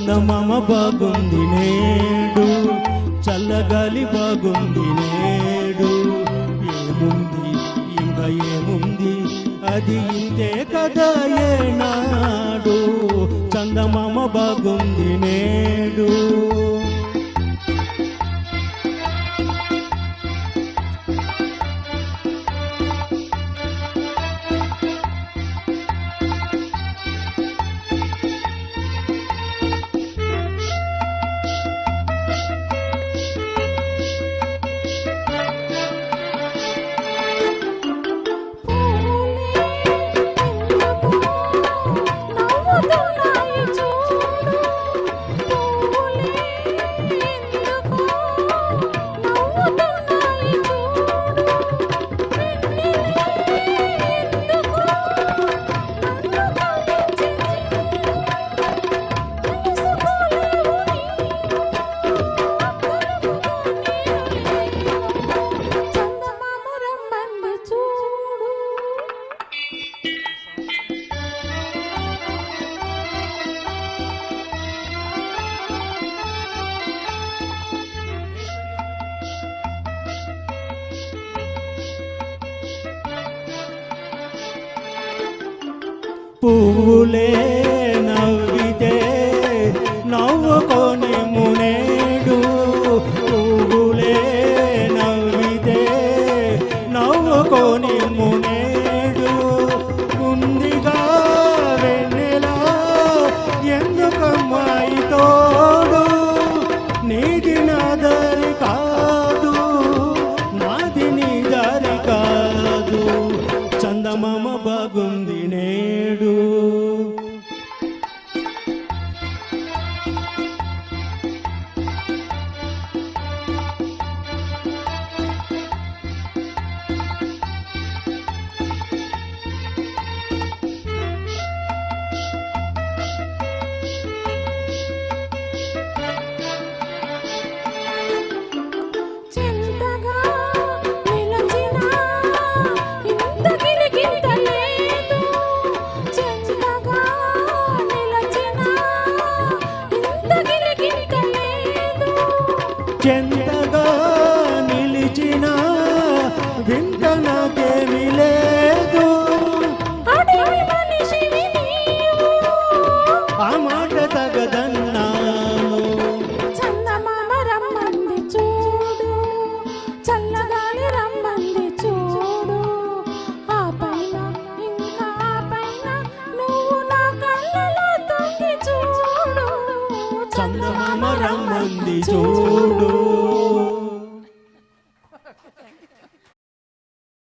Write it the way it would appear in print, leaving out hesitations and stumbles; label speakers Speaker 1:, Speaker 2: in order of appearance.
Speaker 1: చందమామ బాగుంది నేడు, చల్లగాలి బాగుంది నేడు. ఏముంది ఇంకా ఏముంది, అది ఇంతే కదా ఏనాడు. చందమామ బాగుంది నేడు. పువ్వులే నవ్వితే నవ్వుకొని మునేడు, పువ్వులే నవ్వితే నవ్వుకొని మునేడు. ఉందిగా వెన్నెలా ఎందుకమ్మాయి తోడు, నీది నా దారి కాదు, నాది నీ దారి కాదు. చందమామ బాగుంది నేడు. చెంతగా నిలిచిన వింత నాకేమీ లేదు, ఆ మాట తగదన్నాను.
Speaker 2: చందమామ రమ్మంది చూడు, చల్లగాలి రమ్మంది చూడు. ఆ పైన ఇంకా ఆ పైన నువ్వు నా కళ్ళలో తొంగి చూడు.
Speaker 1: చందమామ రమ్మంది చూడు.